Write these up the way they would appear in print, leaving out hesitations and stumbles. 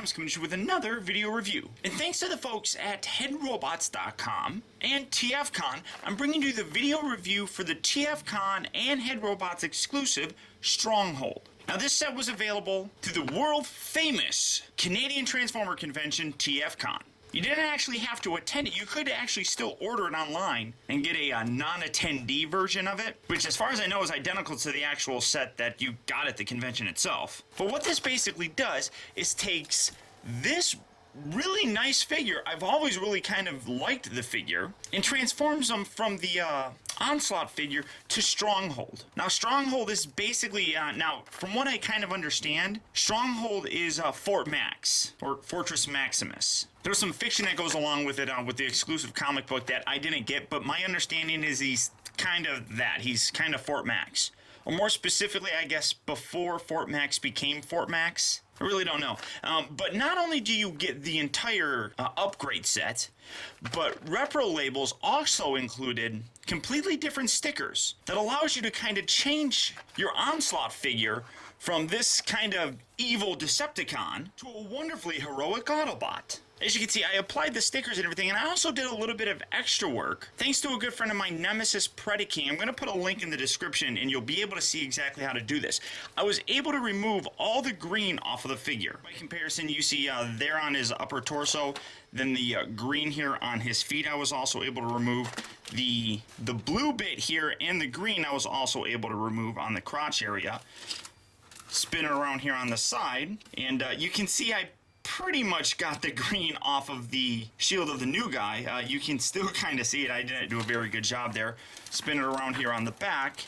TFCon is coming to you with another video review. And thanks to the folks at headrobots.com and TFCon, I'm bringing you the video review for the TFCon and HeadRobots exclusive Stronghold. Now this set was available through the world famous Canadian Transformer convention TFCon. You didn't actually have to attend it. You could actually still order it online and get a non-attendee version of it, which as far as I know is identical to the actual set that you got at the convention itself. But what this basically does is takes this really nice figure, I've always really kind of liked the figure, and transforms them from the Onslaught figure to Stronghold. Now Stronghold is basically, now from what I kind of understand, Stronghold is Fort Max, or Fortress Maximus. There's some fiction that goes along with it with the exclusive comic book that I didn't get, but my understanding is he's kind of that. He's kind of Fort Max. Or more specifically, I guess, before Fort Max became Fort Max. I really don't know. But not only do you get the entire upgrade set, but Repro Labels also included completely different stickers that allows you to kind of change your Onslaught figure from this kind of evil Decepticon to a wonderfully heroic Autobot. As you can see, I applied the stickers and everything, and I also did a little bit of extra work. Thanks to a good friend of mine, NemesisPredaking. I'm going to put a link in the description, and you'll be able to see exactly how to do this. I was able to remove all the green off of the figure. By comparison, you see there on his upper torso, then the green here on his feet, I was also able to remove. The blue bit here and the green I was also able to remove on the crotch area. Spin it around here on the side, and you can see I pretty much got the green off of the shield of the new guy. You can still kind of see it. I didn't do a very good job there. Spin it around here on the back,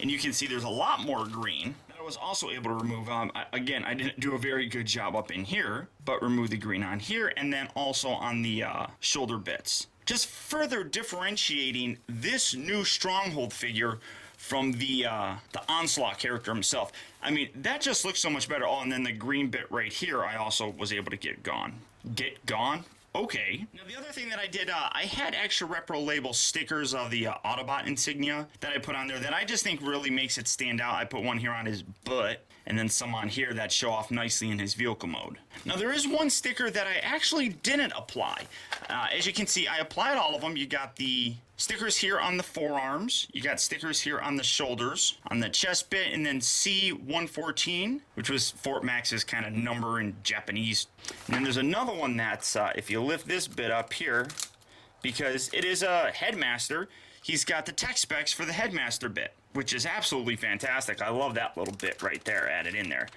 and you can see there's a lot more green that I was also able to remove. Again, I didn't do a very good job up in here, but remove the green on here, and then also on the shoulder bits. Just further differentiating this new Stronghold figure from the Onslaught character himself. I mean, that just looks so much better. Oh, and then the green bit right here, I also was able to get gone. Get gone? Okay. Now, the other thing that I did, I had extra Repro Label stickers of the Autobot insignia that I put on there that I just think really makes it stand out. I put one here on his butt, and then some on here that show off nicely in his vehicle mode. Now, there is one sticker that I actually didn't apply. As you can see, I applied all of them. You got the stickers here on the forearms, you got stickers here on the shoulders, on the chest bit, and then C114, which was Fort Max's kind of number in Japanese. And then there's another one that's, if you lift this bit up here, because it is a Headmaster, he's got the tech specs for the Headmaster bit, which is absolutely fantastic. I love that little bit right there added in there.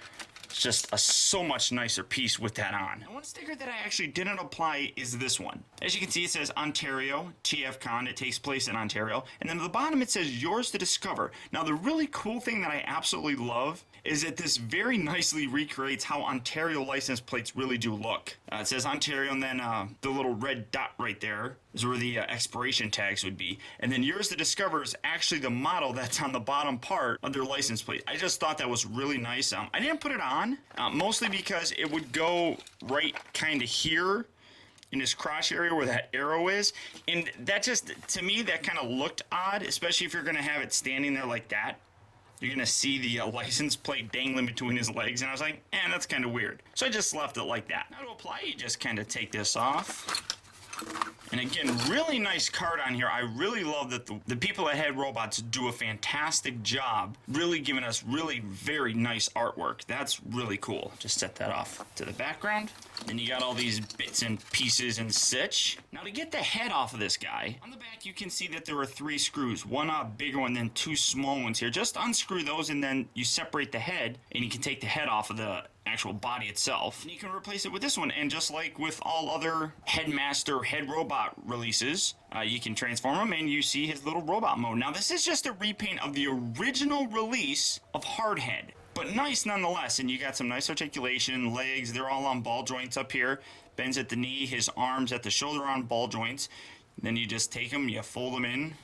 It's just a so much nicer piece with that on. Now, one sticker that I actually didn't apply is this one. As you can see, it says Ontario, TFCon. It takes place in Ontario. And then at the bottom, it says yours to discover. Now, the really cool thing that I absolutely love is that this very nicely recreates how Ontario license plates really do look. It says Ontario, and then the little red dot right there is where the expiration tags would be. And then yours to discover is actually the model that's on the bottom part of their license plate. I just thought that was really nice. I didn't put it on, mostly because it would go right kind of here in his crotch area where that arrow is. And that just, to me, that kind of looked odd, especially if you're going to have it standing there like that. You're going to see the license plate dangling between his legs, and I was like, that's kind of weird. So I just left it like that. Now to apply, you just kind of take this off. And again, really nice card on here. I really love that the people at HeadRobots do a fantastic job really giving us really very nice artwork. That's really cool. Just set that off to the background. Then you got all these bits and pieces and such. Now to get the head off of this guy, on the back you can see that there are 3 screws. One bigger one, then 2 small ones here. Just unscrew those and then you separate the head and you can take the head off of the actual body itself. And you can replace it with this one. And just like with all other Headmaster Head Robot releases, you can transform him and you see his little robot mode. Now this is just a repaint of the original release of Hardhead, but nice nonetheless. And you got some nice articulation, legs, they're all on ball joints up here. Bends at the knee, his arms at the shoulder on ball joints. Then you just take them, you fold them in,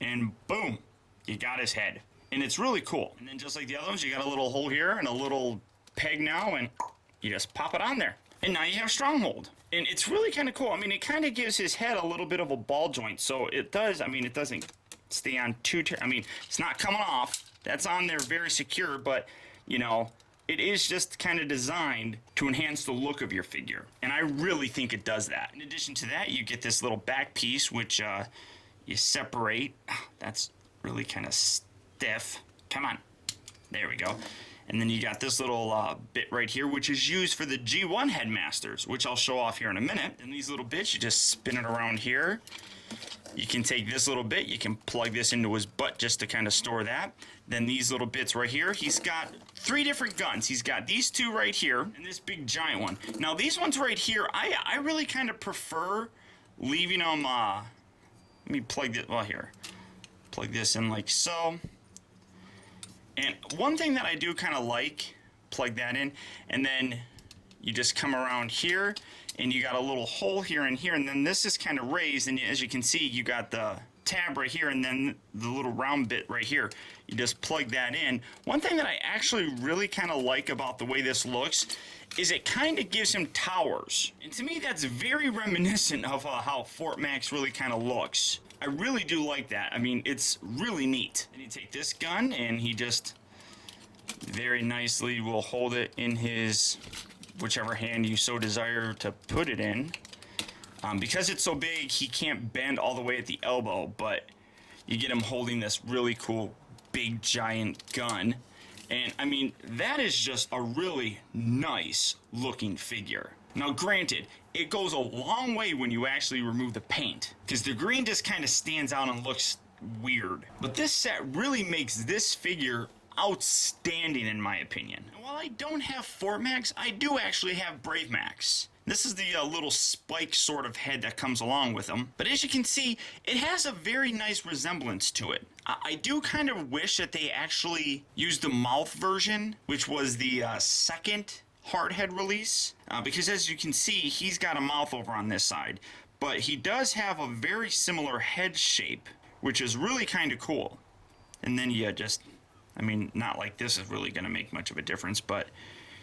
and boom, you got his head. And it's really cool. And then just like the other ones, you got a little hole here and a little peg now, and you just pop it on there. And now you have Stronghold. And it's really kind of cool. I mean, it kind of gives his head a little bit of a ball joint. So it does, I mean, it doesn't stay on too, I mean, it's not coming off. That's on there very secure, but, you know, it is just kind of designed to enhance the look of your figure. And I really think it does that. In addition to that, you get this little back piece, which you separate. That's really kind of stiff. Come on. There we go. And then you got this little bit right here, which is used for the G1 Headmasters, which I'll show off here in a minute. And these little bits, you just spin it around here. You can take this little bit, you can plug this into his butt just to kind of store that. Then these little bits right here, he's got 3 different guns. He's got these 2 right here, and this big giant one. Now these ones right here, I really kind of prefer leaving them, let me plug this, well here. Plug this in like so. And one thing that I do kind of like, plug that in, and then you just come around here, and you got a little hole here and here, and then this is kind of raised, and as you can see, you got the tab right here, and then the little round bit right here. You just plug that in. One thing that I actually really kind of like about the way this looks is it kind of gives him towers. And to me, that's very reminiscent of how Fort Max really kind of looks. I really do like that. I mean, it's really neat. And you take this gun, and he just very nicely will hold it in his whichever hand you so desire to put it in. Because it's so big, he can't bend all the way at the elbow, but you get him holding this really cool, big, giant gun. And, I mean, that is just a really nice looking figure. Now, granted, it goes a long way when you actually remove the paint, because the green just kind of stands out and looks weird. But this set really makes this figure outstanding in my opinion. And while I don't have Fort Max, I do actually have Brave Max. This is the little spike sort of head that comes along with them. But as you can see, it has a very nice resemblance to it. I do kind of wish that they actually used the mouth version, which was the second hardhead release. Because as you can see, he's got a mouth over on this side. But he does have a very similar head shape, which is really kind of cool. And then you just, I mean, not like this is really going to make much of a difference, but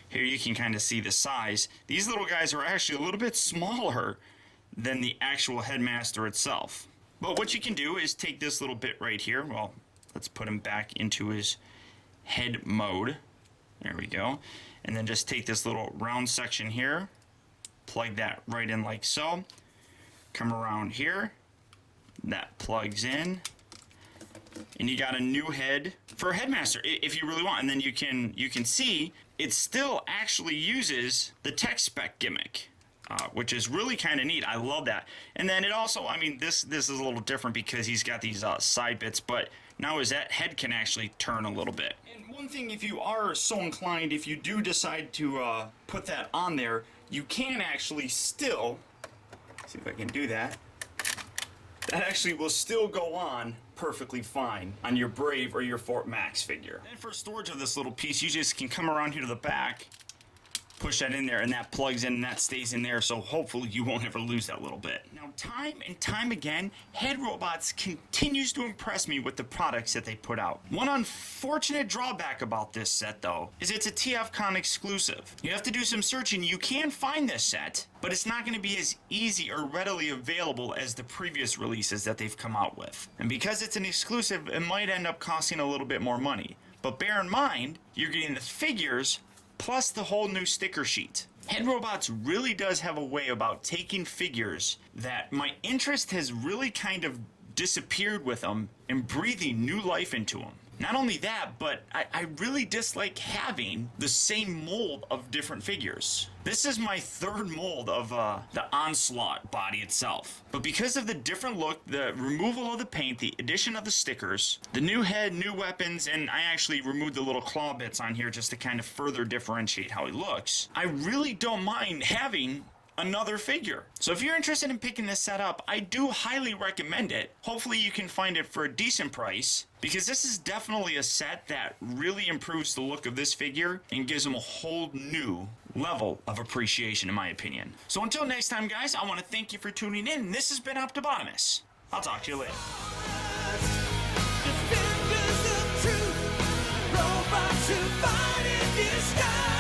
here you can kind of see the size. These little guys are actually a little bit smaller than the actual Headmaster itself. But what you can do is take this little bit right here. Well, let's put him back into his head mode. There we go. And then just take this little round section here, plug that right in like so. Come around here. That plugs in. And you got a new head for a Headmaster if you really want. And then you can see it still actually uses the tech spec gimmick, which is really kind of neat. I love that. And then it also, I mean, this is a little different because he's got these side bits, but now his head can actually turn a little bit. And one thing, if you are so inclined, if you do decide to put that on there, you can actually still, see if I can do that. That actually will still go on perfectly fine on your Brave or your Fort Max figure. And for storage of this little piece, you just can come around here to the back, push that in there, and that plugs in and that stays in there, so hopefully you won't ever lose that little bit. Now, time and time again, Head Robots continues to impress me with the products that they put out. One unfortunate drawback about this set, though, is it's a TFCon exclusive. You have to do some searching. You can find this set, but it's not going to be as easy or readily available as the previous releases that they've come out with. And because it's an exclusive, it might end up costing a little bit more money. But bear in mind, you're getting the figures plus the whole new sticker sheet. Head Robots really does have a way about taking figures that my interest has really kind of disappeared with them and breathing new life into them. Not only that, but I really dislike having the same mold of different figures. This is my third mold of the Onslaught body itself. But because of the different look, the removal of the paint, the addition of the stickers, the new head, new weapons, and I actually removed the little claw bits on here just to kind of further differentiate how he looks, I really don't mind having another figure. So if you're interested in picking this set up, I do highly recommend it. Hopefully you can find it for a decent price, because this is definitely a set that really improves the look of this figure and gives them a whole new level of appreciation, in my opinion. So until next time, guys, I want to thank you for tuning in. This has been Optibotimus. I'll talk to you later. Defenders of truth, robots who fight in disguise.